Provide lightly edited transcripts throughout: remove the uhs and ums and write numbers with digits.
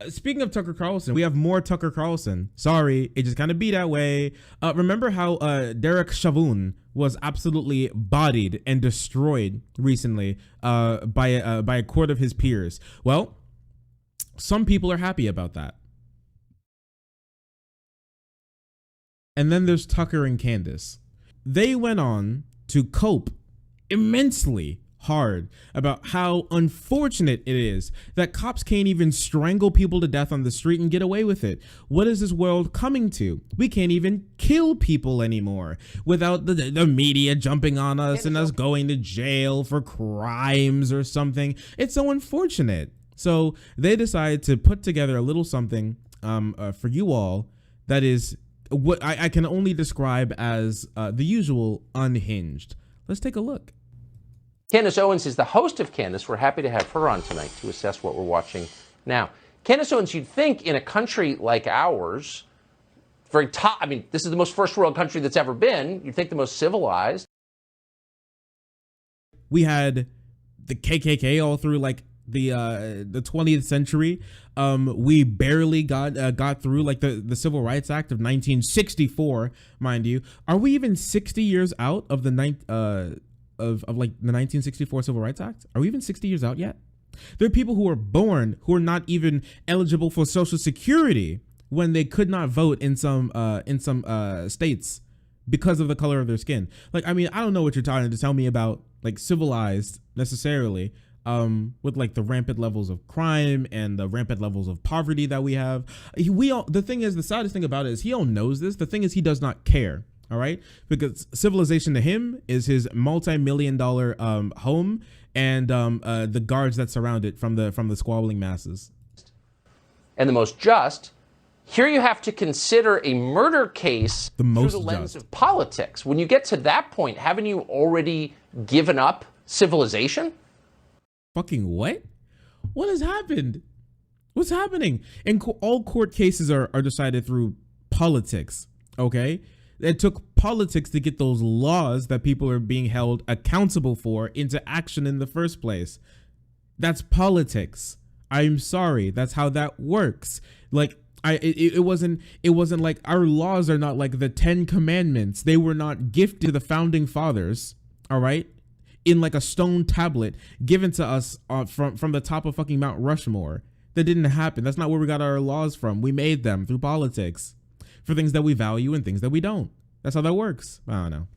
Speaking of Tucker Carlson, we have more Tucker Carlson. Sorry, it just kind of be that way. Remember how Derek Chauvin was absolutely bodied and destroyed recently by a court of his peers? Well, some people are happy about that. And then there's Tucker and Candace. They went on to cope immensely hard about how unfortunate it is that cops can't even strangle people to death on the street and get away with it. What is this world coming to? We can't even kill people anymore without the media jumping on us and us going to jail for crimes or something. It's so unfortunate. So they decided to put together a little something for you all that is what I can only describe as the usual unhinged. Let's take a look. Candace Owens is the host of Candace. We're happy to have her on tonight to assess what we're watching now. Candace Owens, you'd think in a country like ours, very top, I mean, this is the most first world country that's ever been. You'd think the most civilized. We had the KKK all through like the 20th century. We barely got through like the Civil Rights Act of 1964, mind you. Are we even 60 years out of the of like the 1964 Civil Rights Act? Are we even 60 years out yet? There are people who are born who are not even eligible for Social Security when they could not vote in some states because of the color of their skin. Like, I mean, I don't know what you're trying to tell me about like civilized necessarily, with like the rampant levels of crime and the rampant levels of poverty that we have. The thing is, the saddest thing about it is he all knows this. The thing is, he does not care. All right, because civilization to him is his multi-million-dollar home and the guards that surround it from the squabbling masses. And the most just. Here you have to consider a murder case through the lens of politics. When you get to that point, haven't you already given up civilization? Fucking what? What has happened? What's happening? And all court cases are decided through politics. Okay. It took politics to get those laws that people are being held accountable for into action in the first place. That's politics. I'm sorry. That's how that works. Like, it wasn't like our laws are not like the 10 commandments. They were not gifted to the founding fathers. All right. In like a stone tablet given to us from the top of fucking Mount Rushmore. That didn't happen. That's not where we got our laws from. We made them through politics. For things that we value and things that we don't. That's how that works. I don't know.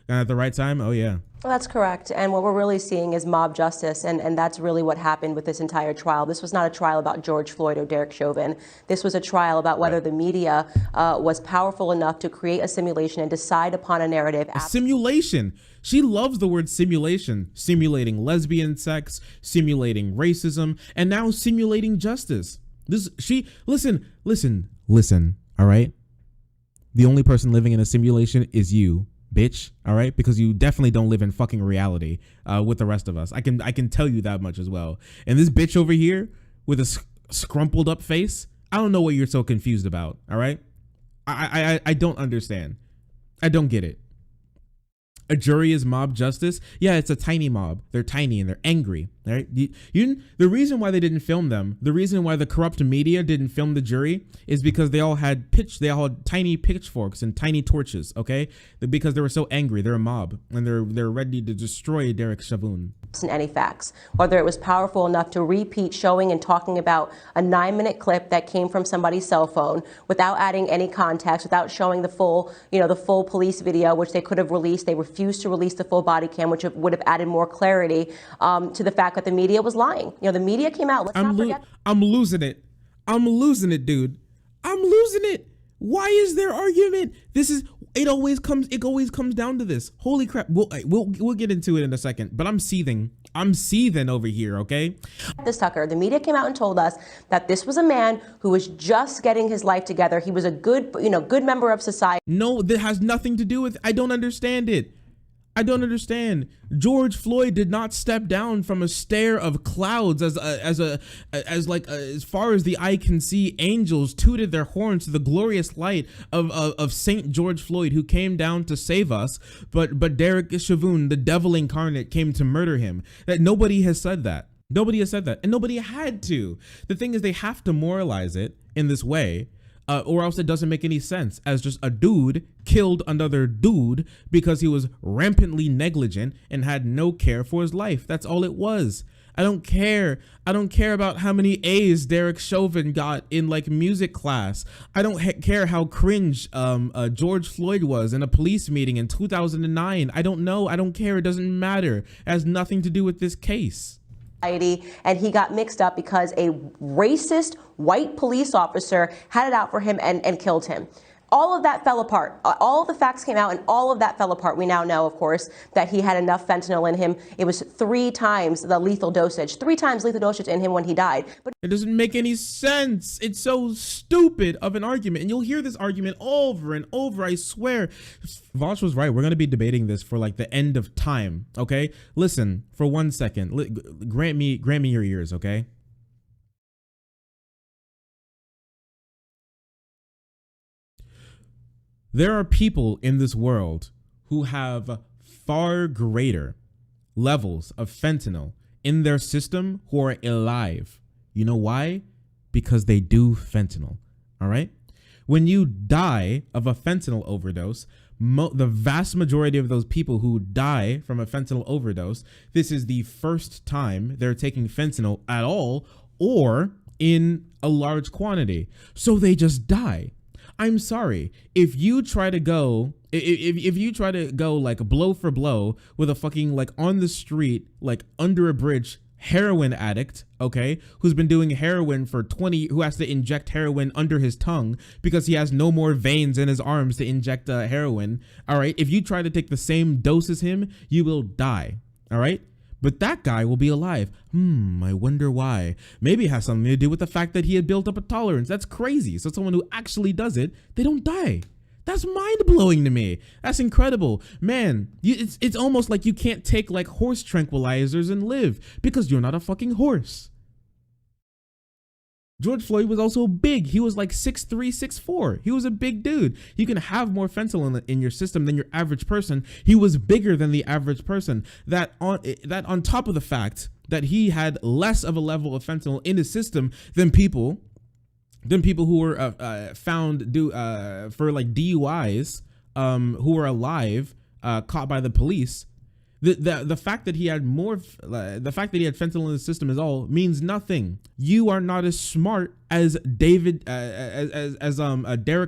And at the right time, oh yeah. Well, that's correct. And what we're really seeing is mob justice, and that's really what happened with this entire trial. This was not a trial about George Floyd or Derek Chauvin. This was a trial about whether the media was powerful enough to create a simulation and decide upon a narrative. A simulation. She loves the word simulation. Simulating lesbian sex, simulating racism, and now simulating justice. Listen, all right? The only person living in a simulation is you, bitch. All right, because you definitely don't live in fucking reality with the rest of us. I can tell you that much as well. And this bitch over here with a scrumpled up face, I don't know what you're so confused about. All right, I don't understand. I don't get it. A jury is mob justice. Yeah, it's a tiny mob. They're tiny and they're angry. Right? The reason why they didn't film them, the reason why the corrupt media didn't film the jury is because they all had tiny pitchforks and tiny torches. Okay, because they were so angry. They're a mob and they're ready to destroy Derek Chauvin. And any facts, whether it was powerful enough to repeat showing and talking about a 9-minute clip that came from somebody's cell phone without adding any context, without showing the full police video, which they could have released. They refused to release the full body cam, which would have added more clarity to the fact that the media was lying. The media came out. Let's not forget. I'm losing it, dude. I'm losing it. Why is there argument? It always comes down to this. Holy crap. We'll get into it in a second, but I'm seething over here. Okay. This Tucker, the media came out and told us that this was a man who was just getting his life together. He was a good member of society. No, that has nothing to do with, I don't understand it. I don't understand. George Floyd did not step down from a stare of clouds as far as the eye can see. Angels tooted their horns to the glorious light of Saint George Floyd, who came down to save us. But Derek Chauvin, the devil incarnate, came to murder him. That nobody has said that. Nobody has said that, and nobody had to. The thing is, they have to moralize it in this way, or else it doesn't make any sense, as just a dude killed another dude because he was rampantly negligent and had no care for his life. That's all it was. I don't care. I don't care about how many A's Derek Chauvin got in like music class. I don't care how cringe George Floyd was in a police meeting in 2009. I don't know. I don't care. It doesn't matter. It has nothing to do with this case. And he got mixed up because a racist white police officer had it out for him and killed him. All of that fell apart. All of the facts came out and all of that fell apart. We now know, of course, that he had enough fentanyl in him. It was 3 times the lethal dosage, 3 times lethal dosage in him when he died. But it doesn't make any sense. It's so stupid of an argument. And you'll hear this argument over and over, I swear. Vosh was right. We're going to be debating this for like the end of time, okay? Listen, for 1 second. Grant me your ears, okay? There are people in this world who have far greater levels of fentanyl in their system who are alive. You know why? Because they do fentanyl, all right? When you die of a fentanyl overdose, the vast majority of those people who die from a fentanyl overdose, this is the first time they're taking fentanyl at all or in a large quantity. So they just die. I'm sorry, if you try to go like blow for blow with a fucking like on the street, like under a bridge heroin addict, okay, who's been doing heroin for 20, who has to inject heroin under his tongue because he has no more veins in his arms to inject heroin, all right, if you try to take the same dose as him, you will die, all right? But that guy will be alive. I wonder why. Maybe it has something to do with the fact that he had built up a tolerance. That's crazy. So someone who actually does it, they don't die. That's mind-blowing to me. That's incredible. Man, it's almost like you can't take like horse tranquilizers and live because you're not a fucking horse. George Floyd was also big. He was like 6'3", 6'4". He was a big dude. You can have more fentanyl in your system than your average person. He was bigger than the average person. That on top of the fact that he had less of a level of fentanyl in his system than people who were found for like DUIs, who were alive, caught by the police. The fact that he had fentanyl in his system is all means nothing. You are not as smart as Derek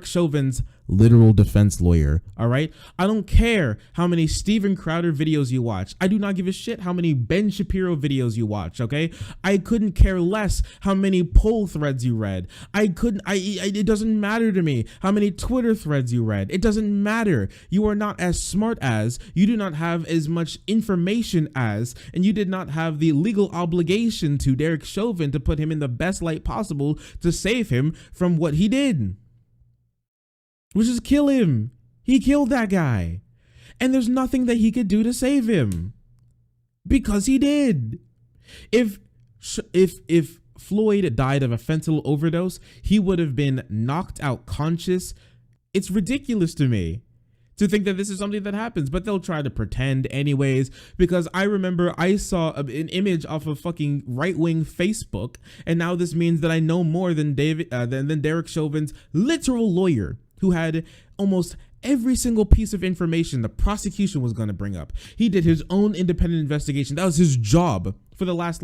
Chauvin's literal defense lawyer. All right. I don't care how many Steven Crowder videos you watch. I do not give a shit how many Ben Shapiro videos you watch. Okay. I couldn't care less how many poll threads you read. It doesn't matter to me how many Twitter threads you read. It doesn't matter. You are not as smart as, you do not have as much information as, and you did not have the legal obligation to Derek Chauvin to put him in the best light possible to save him from what he did, which is kill him. He killed that guy, and there's nothing that he could do to save him because he did. If Floyd died of a fentanyl overdose, he would have been knocked out conscious. It's ridiculous to me to think that this is something that happens, but they'll try to pretend anyways, because I remember I saw an image off of fucking right-wing Facebook, and now this means that I know more than Derek Chauvin's literal lawyer, who had almost every single piece of information the prosecution was going to bring up. He did his own independent investigation. That was his job for the last,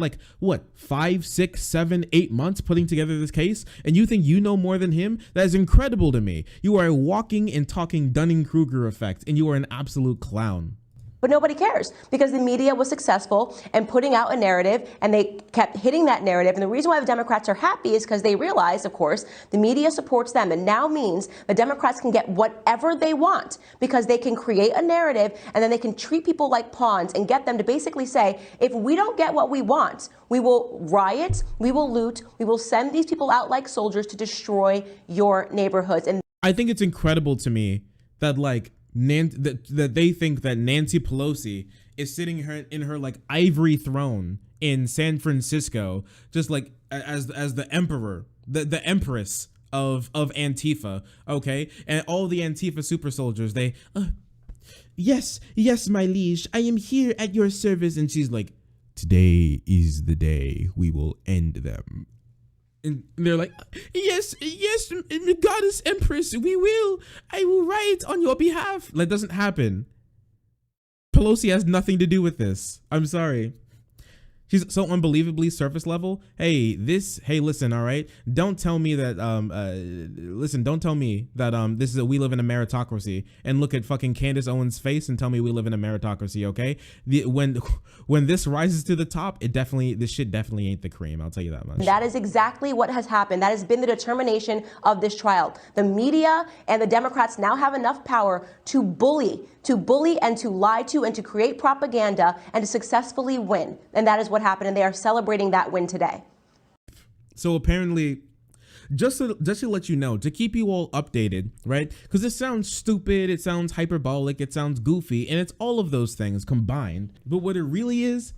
5, 6, 7, 8 months putting together this case. And you think you know more than him? That is incredible to me. You are a walking and talking Dunning-Kruger effect, and you are an absolute clown. But nobody cares because the media was successful in putting out a narrative, and they kept hitting that narrative. And the reason why the Democrats are happy is because they realize, of course, the media supports them, and now means the Democrats can get whatever they want because they can create a narrative, and then they can treat people like pawns and get them to basically say, if we don't get what we want, we will riot, we will loot, we will send these people out like soldiers to destroy your neighborhoods. And I think it's incredible to me that that they think that Nancy Pelosi is sitting in her like ivory throne in San Francisco, just like as the emperor, the empress of Antifa, okay? And all the Antifa super soldiers, yes, my liege, I am here at your service. And she's like, today is the day we will end them. And they're like, yes, goddess empress, I will write on your behalf. That doesn't happen. Pelosi has nothing to do with this. I'm sorry. She's so unbelievably surface level. Hey, listen, all right? Don't tell me that, don't tell me that, we live in a meritocracy, and look at fucking Candace Owens' face and tell me we live in a meritocracy, okay? When this rises to the top, this shit definitely ain't the cream, I'll tell you that much. That is exactly what has happened. That has been the determination of this trial. The media and the Democrats now have enough power to bully and to lie to and to create propaganda and to successfully win. And that is what happened. And they are celebrating that win today. So apparently, just to let you know, to keep you all updated, right? Because it sounds stupid, it sounds hyperbolic, it sounds goofy, and it's all of those things combined. But what it really is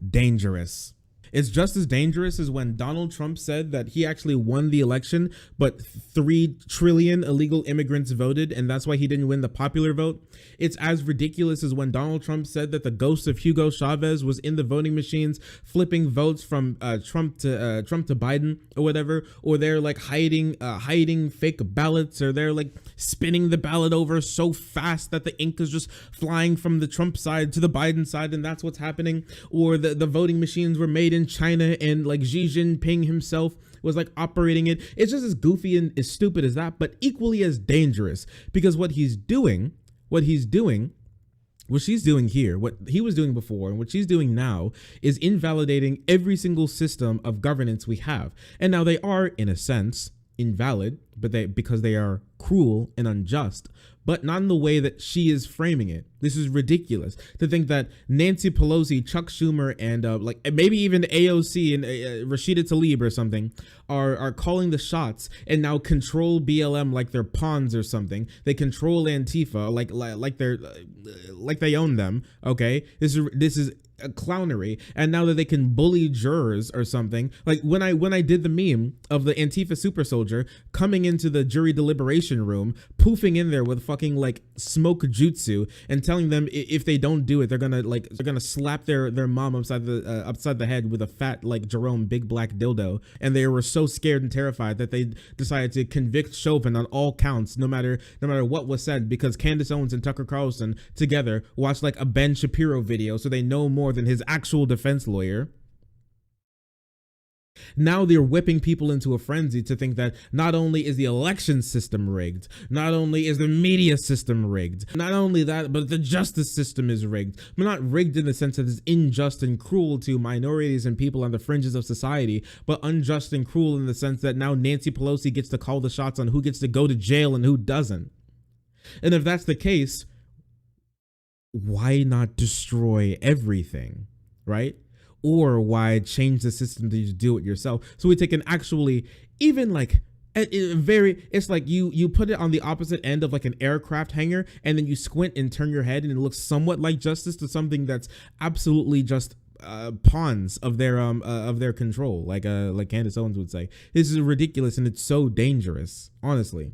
dangerous. It's just as dangerous as when Donald Trump said that he actually won the election, but 3 trillion illegal immigrants voted, and that's why he didn't win the popular vote. It's as ridiculous as when Donald Trump said that the ghost of Hugo Chavez was in the voting machines, flipping votes from Trump to Biden or whatever, or they're like hiding fake ballots, or they're like spinning the ballot over so fast that the ink is just flying from the Trump side to the Biden side, and that's what's happening. Or the voting machines were made in China, and like Xi Jinping himself was like operating it. It's just as goofy and as stupid as that, but equally as dangerous, because what she's doing here, what he was doing before and what she's doing now, is invalidating every single system of governance we have. And now they are, in a sense, invalid, but because they are cruel and unjust, but not in the way that she is framing it. This is ridiculous to think that Nancy Pelosi, Chuck Schumer, and like maybe even AOC and Rashida Tlaib or something are calling the shots and now control BLM like they're pawns or something. They control Antifa like they own them. Okay, this is a clownery. And now that they can bully jurors or something, like when I did the meme of the Antifa super soldier coming into the jury deliberation room, poofing in there with fucking like smoke jutsu and telling them if they don't do it, they're gonna slap their mom upside the head with a fat like Jerome big black dildo. And they were so scared and terrified that they decided to convict Chauvin on all counts, no matter what was said, because Candace Owens and Tucker Carlson together watched like a Ben Shapiro video, so they know more than his actual defense lawyer. Now they're whipping people into a frenzy to think that not only is the election system rigged, not only is the media system rigged, not only that, but the justice system is rigged. But not rigged in the sense that it's unjust and cruel to minorities and people on the fringes of society, but unjust and cruel in the sense that now Nancy Pelosi gets to call the shots on who gets to go to jail and who doesn't. And if that's the case, why not destroy everything, right? Or why change the system to just do it yourself? So we take an actually, even like it's like you put it on the opposite end of like an aircraft hangar, and then you squint and turn your head and it looks somewhat like justice, to something that's absolutely just pawns of their control, like Candace Owens would say. This is ridiculous, and it's so dangerous, honestly.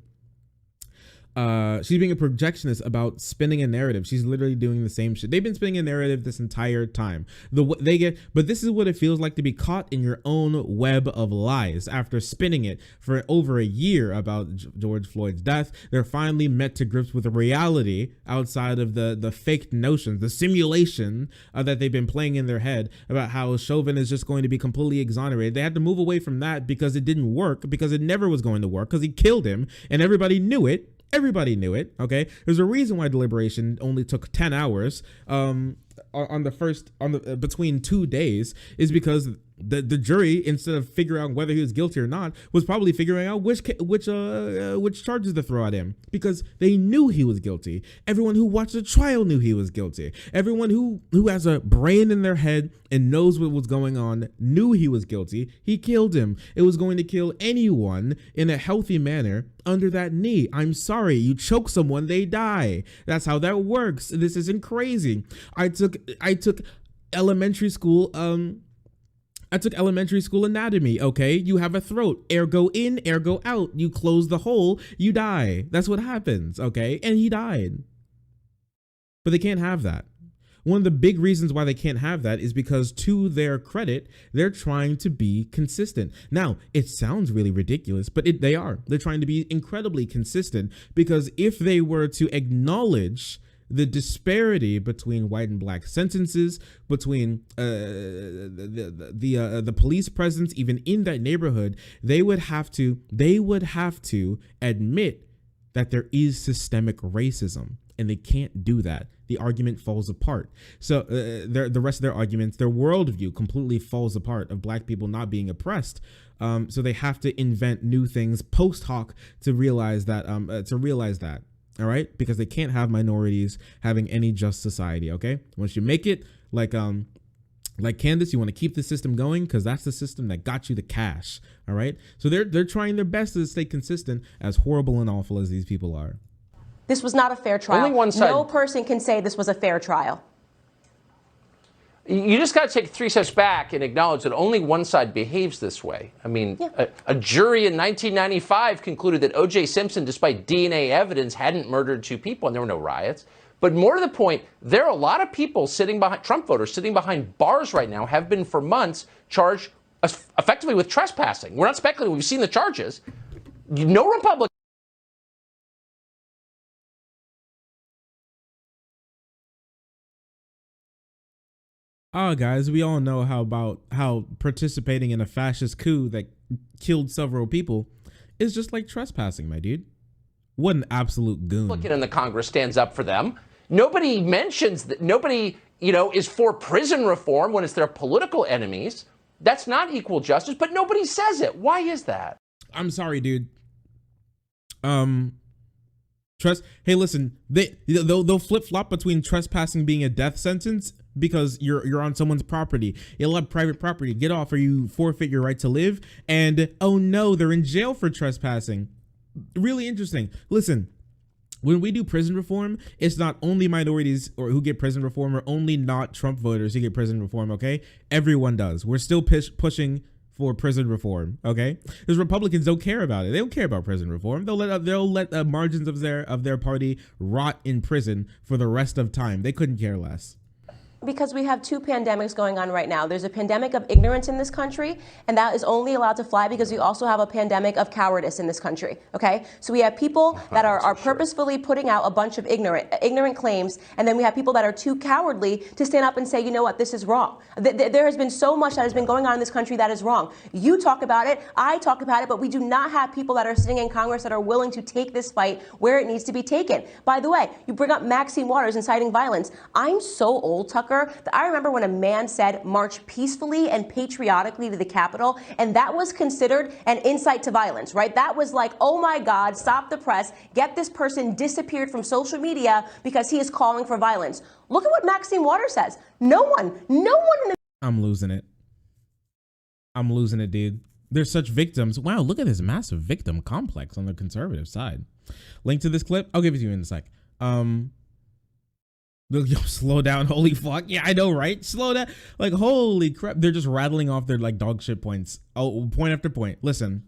She's being a projectionist about spinning a narrative. She's literally doing the same shit. They've been spinning a narrative this entire time. But this is what it feels like to be caught in your own web of lies. After spinning it for over a year about George Floyd's death, they're finally met to grips with the reality outside of the fake notions, the simulation that they've been playing in their head about how Chauvin is just going to be completely exonerated. They had to move away from that because it didn't work, because it never was going to work, because he killed him, and everybody knew it. Everybody knew it, okay? There's a reason why deliberation only took 10 hours between 2 days, is because the jury, instead of figuring out whether he was guilty or not, was probably figuring out which charges to throw at him, because they knew he was guilty. Everyone who watched the trial knew he was guilty. Everyone who has a brain in their head and knows what was going on knew he was guilty. He killed him. It was going to kill anyone in a healthy manner under that knee. I'm sorry, you choke someone, they die. That's how that works. This isn't crazy. I took elementary school anatomy, okay? You have a throat, air go in, air go out. You close the hole, you die. That's what happens, okay? And he died. But they can't have that. One of the big reasons why they can't have that is because, to their credit, they're trying to be consistent. Now, it sounds really ridiculous, but they are. They're trying to be incredibly consistent, because if they were to acknowledge the disparity between white and black sentences, between the police presence even in that neighborhood, they would have to admit that there is systemic racism, and they can't do that. The argument falls apart. So the rest of their arguments, their worldview completely falls apart of black people not being oppressed. So they have to invent new things post hoc to realize that. All right, because they can't have minorities having any just society. Okay, once you make it like Candace, you want to keep the system going because that's the system that got you the cash. All right, so they're trying their best to stay consistent, as horrible and awful as these people are. This was not a fair trial. Only one side. No person can say this was a fair trial. You just got to take 3 steps back and acknowledge that only one side behaves this way. I mean, a jury in 1995 concluded that O.J. Simpson, despite DNA evidence, hadn't murdered 2 people, and there were no riots. But more to the point, there are a lot of people sitting behind, Trump voters sitting behind bars right now, have been for months, charged effectively with trespassing. We're not speculating. We've seen the charges. No Republican. Guys, we all know how participating in a fascist coup that killed several people is just like trespassing, my dude. What an absolute goon. In the Congress stands up for them. Nobody mentions that. Nobody, is for prison reform when it's their political enemies. That's not equal justice, but nobody says it. Why is that? I'm sorry, dude. Hey, listen, they'll flip flop between trespassing being a death sentence because you're on someone's property. You'll have private property. Get off or you forfeit your right to live. And oh no, they're in jail for trespassing. Really interesting. Listen, when we do prison reform, it's not only minorities or who get prison reform, or only not Trump voters who get prison reform. Okay, everyone does. We're still pushing for prison reform. Okay, because Republicans don't care about it. They don't care about prison reform. They'll let margins of their party rot in prison for the rest of time. They couldn't care less. Because we have 2 pandemics going on right now. There's a pandemic of ignorance in this country, and that is only allowed to fly because we also have a pandemic of cowardice in this country, okay? So we have people that are purposefully putting out a bunch of ignorant claims, and then we have people that are too cowardly to stand up and say, you know what, this is wrong. There has been so much that has been going on in this country that is wrong. You talk about it, I talk about it, but we do not have people that are sitting in Congress that are willing to take this fight where it needs to be taken. By the way, you bring up Maxine Waters inciting violence. I'm so old, Tucker, that I remember when a man said march peacefully and patriotically to the Capitol, and that was considered an incite to violence, right? That was like, oh my God, stop the press, get this person disappeared from social media because he is calling for violence. Look at what Maxine Waters says. No one in the... I'm losing it, dude. They're such victims. Wow, look at this massive victim complex on the conservative side. Link to this clip, I'll give it to you in a sec. Yo, slow down, holy fuck. Yeah, I know, right? Slow down. Like, holy crap. They're just rattling off their like dog shit points. Oh, point after point. Listen.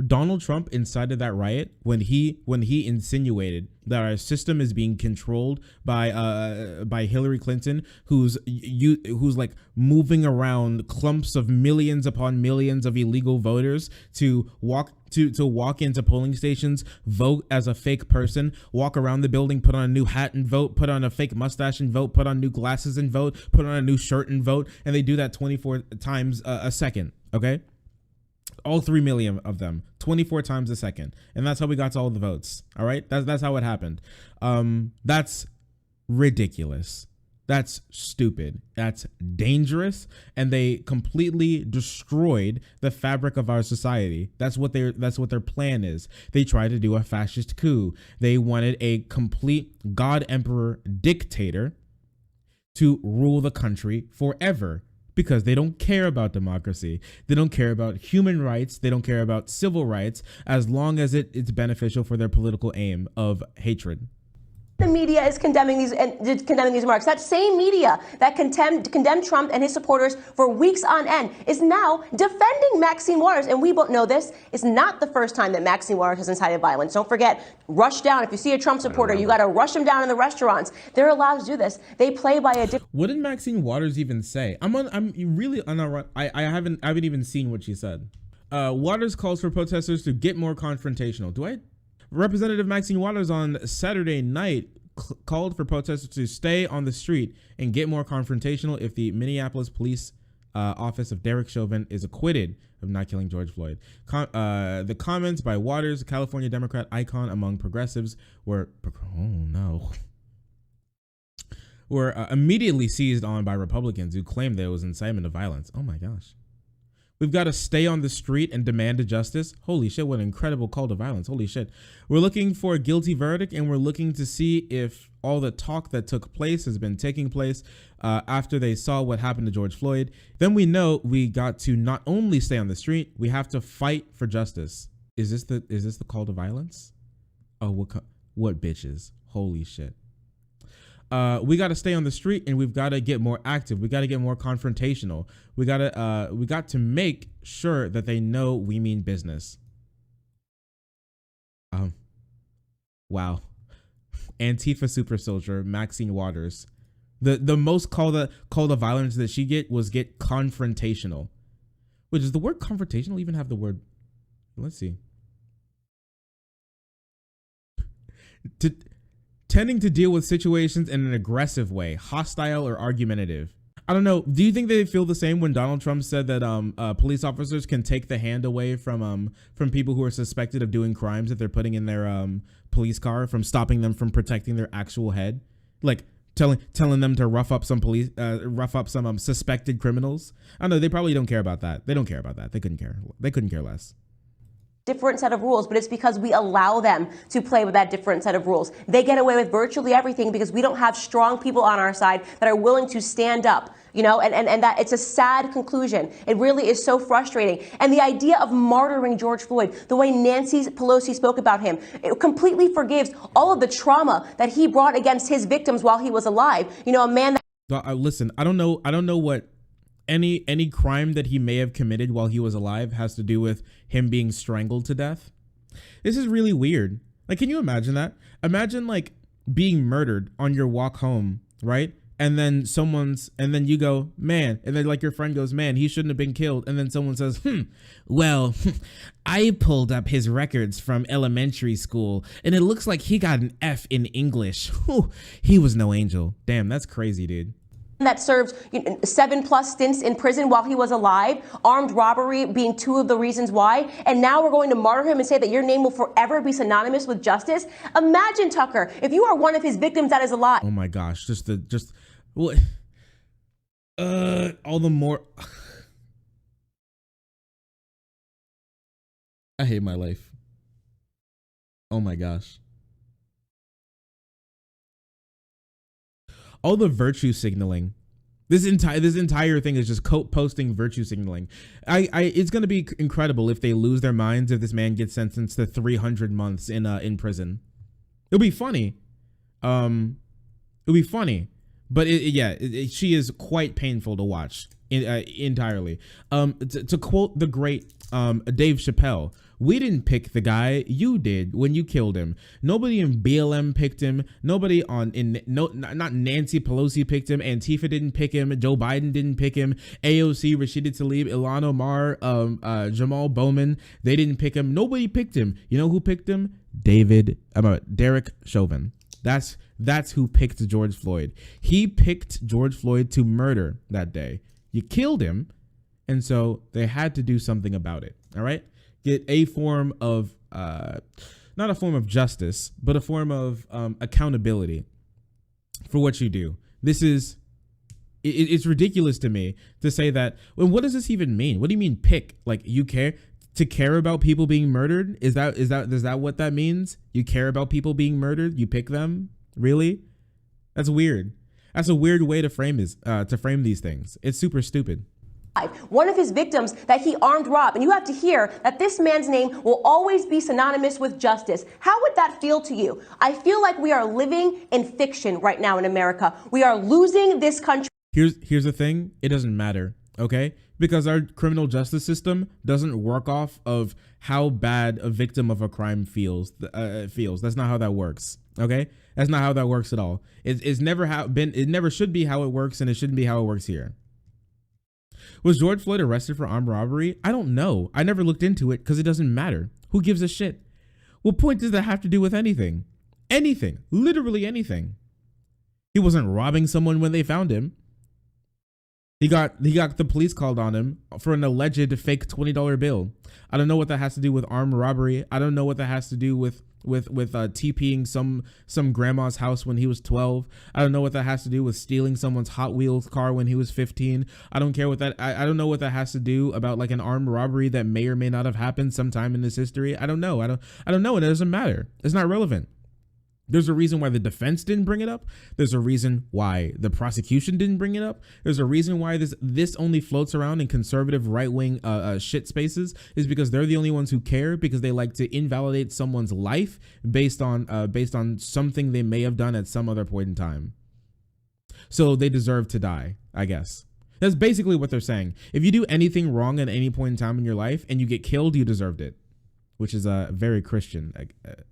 Donald Trump incited that riot when he insinuated that our system is being controlled by Hillary Clinton, who's like moving around clumps of millions upon millions of illegal voters to walk into polling stations, vote as a fake person, walk around the building, put on a new hat and vote, put on a fake mustache and vote, put on new glasses and vote, put on a new shirt and vote, and they do that 24 times a second. Okay. All 3 million of them, 24 times a second. And that's how we got to all the votes. All right. That's how it happened. That's ridiculous. That's stupid. That's dangerous. And they completely destroyed the fabric of our society. That's what their plan is. They tried to do a fascist coup. They wanted a complete God emperor dictator to rule the country forever. Because they don't care about democracy. They don't care about human rights. They don't care about civil rights as long as it's beneficial for their political aim of hatred. The media is condemning these remarks. That same media that condemned Trump and his supporters for weeks on end is now defending Maxine Waters. And we both know this is not the first time that Maxine Waters has incited violence. Don't forget, rush down. If you see a Trump supporter, you got to rush them down in the restaurants. They're allowed to do this. They play by a What did Maxine Waters even say? I'm really on a run. I haven't even seen what she said. Waters calls for protesters to get more confrontational. Representative Maxine Waters on Saturday night called for protesters to stay on the street and get more confrontational if the Minneapolis police office of Derek Chauvin is acquitted of not killing George Floyd. The comments by Waters, a California Democrat icon among progressives, were immediately seized on by Republicans who claimed there was incitement of violence. Oh my gosh. We've got to stay on the street and demand justice. Holy shit, what an incredible call to violence. Holy shit. We're looking for a guilty verdict, and we're looking to see if all the talk that took place has been taking place after they saw what happened to George Floyd. Then we know we got to not only stay on the street, we have to fight for justice. Is this the call to violence? Oh, what bitches. Holy shit. We got to stay on the street, and we've got to get more active. We got to get more confrontational. We got to make sure that they know we mean business. Wow. Antifa super soldier Maxine Waters. The most call to violence that she get confrontational. Wait, does the word confrontational even have the word? Let's see. Tending to deal with situations in an aggressive way, hostile or argumentative. I don't know. Do you think they feel the same when Donald Trump said that police officers can take the hand away from people who are suspected of doing crimes that they're putting in their police car, from stopping them from protecting their actual head, like telling them to rough up some suspected criminals? I don't know. They probably don't care about that. They don't care about that. They couldn't care. They couldn't care less. Different set of rules, but it's because we allow them to play with that different set of rules. They get away with virtually everything because we don't have strong people on our side that are willing to stand up, and that it's a sad conclusion. It really is so frustrating. And the idea of martyring George Floyd, the way Nancy Pelosi spoke about him, it completely forgives all of the trauma that he brought against his victims while he was alive. A man that listen, I don't know what any crime that he may have committed while he was alive has to do with him being strangled to death. This is really weird. Like, can you imagine that? Imagine like being murdered on your walk home, right? And then you go, man, and then like your friend goes, man, he shouldn't have been killed. And then someone says, well, I pulled up his records from elementary school and it looks like he got an F in English. Whew, he was no angel. Damn, that's crazy, dude. That served 7+ stints in prison while he was alive, armed robbery being 2 of the reasons why, and now we're going to martyr him and say that your name will forever be synonymous with justice. Imagine, Tucker, if you are one of his victims that is alive. Oh my gosh, what? All the more. I hate my life. Oh my gosh. All the virtue signaling. This entire thing is just posting virtue signaling. It's gonna be incredible if they lose their minds if this man gets sentenced to 300 months in prison. It'll be funny. But she is quite painful to watch entirely. To quote the great Dave Chappelle, we didn't pick the guy, you did when you killed him. Nobody in BLM picked him. Nobody not Nancy Pelosi picked him. Antifa didn't pick him. Joe Biden didn't pick him. AOC, Rashida Tlaib, Ilhan Omar, Jamal Bowman, they didn't pick him. Nobody picked him. You know who picked him? Derek Chauvin. That's who picked George Floyd. He picked George Floyd to murder that day. You killed him, and so they had to do something about it. All right? Get a form of, not a form of justice, but a form of accountability for what you do. It's ridiculous to me to say that. Well, what does this even mean? What do you mean pick? Like, you care about people being murdered? Is that what that means? You care about people being murdered? You pick them? Really? That's weird. That's a weird way to frame these things. It's super stupid. one of his victims that he armed robbed. And you have to hear that this man's name will always be synonymous with justice. How would that feel to you? I feel like we are living in fiction right now in America. We are losing this country. Here's the thing. It doesn't matter. Okay. Because our criminal justice system doesn't work off of how bad a victim of a crime feels. That's not how that works. Okay. That's not how that works at all. It's never been. It never should be how it works, and it shouldn't be how it works here. Was George Floyd arrested for armed robbery? I don't know. I never looked into it because it doesn't matter. Who gives a shit? What point does that have to do with anything? Anything. Literally anything. He wasn't robbing someone when they found him. He got the police called on him for an alleged fake $20 bill. I don't know what that has to do with armed robbery. I don't know what that has to do with TPing some grandma's house when he was 12. I don't know what that has to do with stealing someone's Hot Wheels car when he was 15. I don't care what that. I don't know what that has to do about like an armed robbery that may or may not have happened sometime in this history. I don't know. I don't know, and it doesn't matter. It's not relevant. There's a reason why the defense didn't bring it up. There's a reason why the prosecution didn't bring it up. There's a reason why this only floats around in conservative right-wing shit spaces, is because they're the only ones who care, because they like to invalidate someone's life based on something they may have done at some other point in time. So they deserve to die, I guess. That's basically what they're saying. If you do anything wrong at any point in time in your life and you get killed, you deserved it, which is very Christian,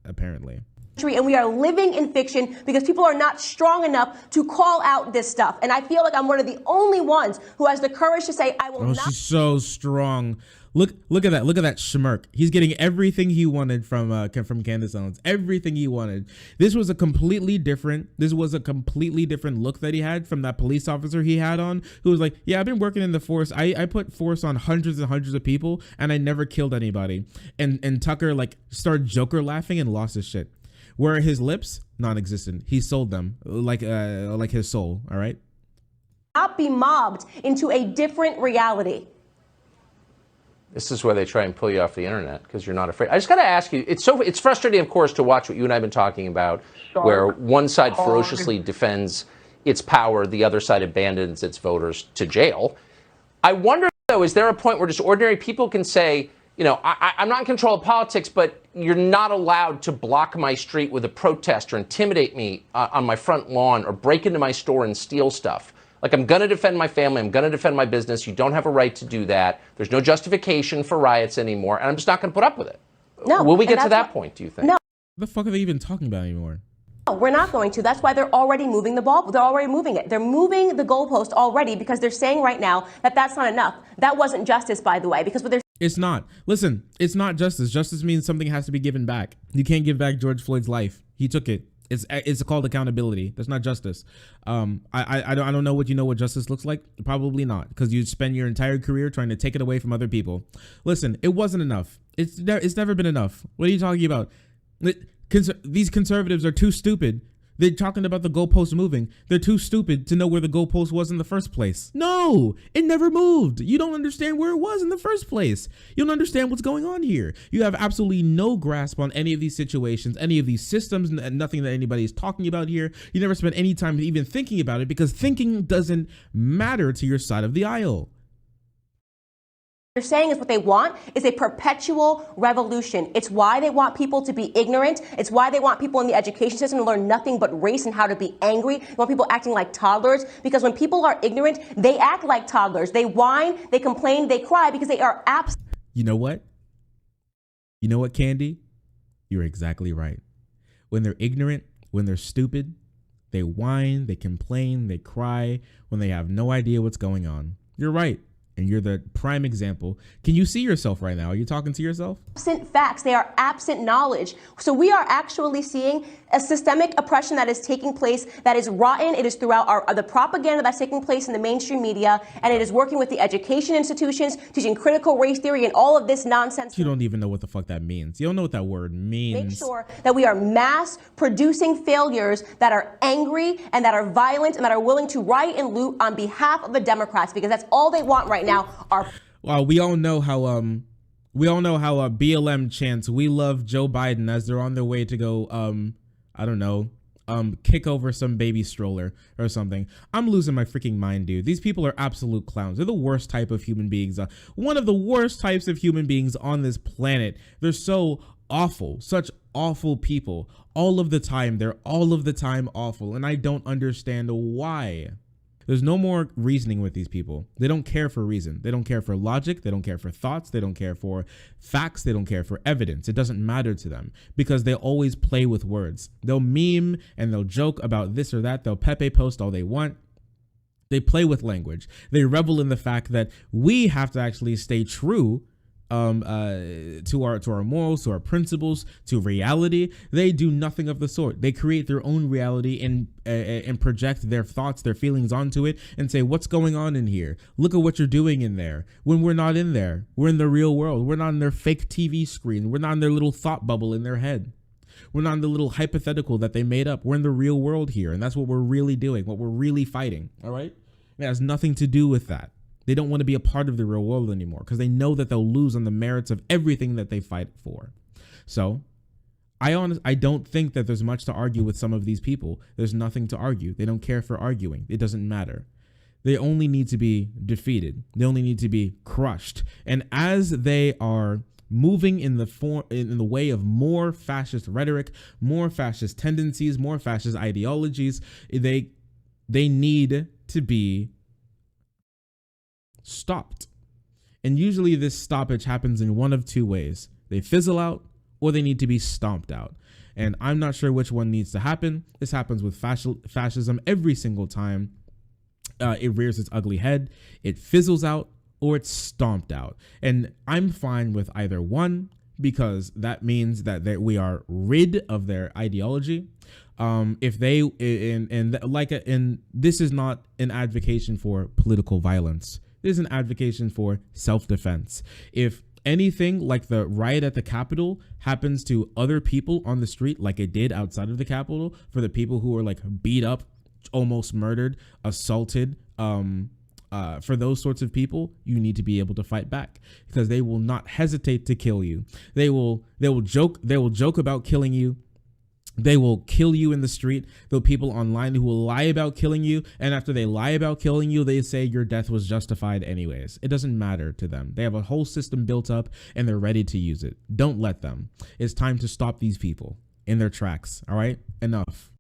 apparently. And we are living in fiction because people are not strong enough to call out this stuff. And I feel like I'm one of the only ones who has the courage to say, I will not. She's so strong. Look at that. Look at that smirk. He's getting everything he wanted from Candace Owens. Everything he wanted. This was a completely different look that he had from that police officer he had on, who was like, yeah, I've been working in the force. I put force on hundreds and hundreds of people and I never killed anybody. And Tucker like started Joker laughing and lost his shit. Where his lips, non-existent. He sold them like his soul. All right. Not be mobbed into a different reality. This is where they try and pull you off the internet because you're not afraid. I just got to ask you, it's frustrating, of course, to watch what you and I have been talking about, where one side ferociously defends its power, the other side abandons its voters to jail. I wonder, though, is there a point where just ordinary people can say, you know, I'm not in control of politics, but you're not allowed to block my street with a protest or intimidate me on my front lawn or break into my store and steal stuff. Like, I'm going to defend my family. I'm going to defend my business. You don't have a right to do that. There's no justification for riots anymore. And I'm just not going to put up with it. No. Will we get to that point, do you think? No. What the fuck are they even talking about anymore? No, we're not going to. That's why they're already moving the ball. They're already moving it. They're moving the goalpost already because they're saying right now that that's not enough. That wasn't justice, by the way, because what they're It's not. Listen, it's not justice. Justice means something has to be given back. You can't give back George Floyd's life. He took it. It's called accountability. That's not justice. I don't know what justice looks like. Probably not, because you spend your entire career trying to take it away from other people. Listen, it wasn't enough. It's never been enough. What are you talking about? These conservatives are too stupid. They're talking about the goalpost moving. They're too stupid to know where the goalpost was in the first place. No, it never moved. You don't understand where it was in the first place. You don't understand what's going on here. You have absolutely no grasp on any of these situations, any of these systems, and nothing that anybody is talking about here. You never spend any time even thinking about it because thinking doesn't matter to your side of the aisle. they're saying is what they want is a perpetual revolution. It's why they want people to be ignorant. It's why they want people in the education system to learn nothing but race and how to be angry. They want people acting like toddlers, because when people are ignorant, they act like toddlers. They whine, they complain, they cry because they are You know what? You know what, Candy? You're exactly right. When they're ignorant, when they're stupid, they whine, they complain, they cry when they have no idea what's going on. You're right. And you're the prime example. Can you see yourself right now? Are you talking to yourself? Absent facts. They are absent knowledge. So we are actually seeing a systemic oppression that is taking place that is rotten. It is throughout the propaganda that's taking place in the mainstream media, and it is working with the education institutions, teaching critical race theory and all of this nonsense. You don't even know what the fuck that means. You don't know what that word means. Make sure that we are mass producing failures that are angry and that are violent and that are willing to riot and loot on behalf of the Democrats, because that's all they want right now. Well, we all know how BLM chants "We love Joe Biden" as they're on their way to go I don't know, kick over some baby stroller or something. I'm losing my freaking mind, dude. These people are absolute clowns. They're the worst type of human beings. One of the worst types of human beings on this planet. They're so awful, such awful people. All of the time, they're all of the time awful, and I don't understand why. There's no more reasoning with these people. They don't care for reason. They don't care for logic. They don't care for thoughts. They don't care for facts. They don't care for evidence. It doesn't matter to them because they always play with words. They'll meme and they'll joke about this or that. They'll Pepe post all they want. They play with language. They revel in the fact that we have to actually stay true to our morals, to our principles, to reality. They do nothing of the sort. They create their own reality and project their thoughts, their feelings onto it and say, what's going on in here? Look at what you're doing in there. When we're not in there, we're in the real world. We're not in their fake TV screen. We're not in their little thought bubble in their head. We're not in the little hypothetical that they made up. We're in the real world here. And that's what we're really doing, what we're really fighting. All right. It has nothing to do with that. They don't want to be a part of the real world anymore because they know that they'll lose on the merits of everything that they fight for. So I don't think that there's much to argue with some of these people. There's nothing to argue. They don't care for arguing. It doesn't matter. They only need to be defeated. They only need to be crushed. And as they are moving in the way of more fascist rhetoric, more fascist tendencies, more fascist ideologies, they need to be stopped. And usually this stoppage happens in one of two ways. They fizzle out or they need to be stomped out. And I'm not sure which one needs to happen. This happens with fascism every single time it rears its ugly head. It fizzles out or it's stomped out. And I'm fine with either one because that means that we are rid of their ideology. If they and this is not an advocacy for political violence. Is an advocacy for self-defense. If anything like the riot at the Capitol happens to other people on the street, like it did outside of the Capitol, for the people who were like beat up, almost murdered, assaulted, for those sorts of people, you need to be able to fight back because they will not hesitate to kill you. They will joke about killing you. They will kill you in the street. There are people online who will lie about killing you. And after they lie about killing you, they say your death was justified anyways. It doesn't matter to them. They have a whole system built up and they're ready to use it. Don't let them. It's time to stop these people in their tracks. All right? Enough.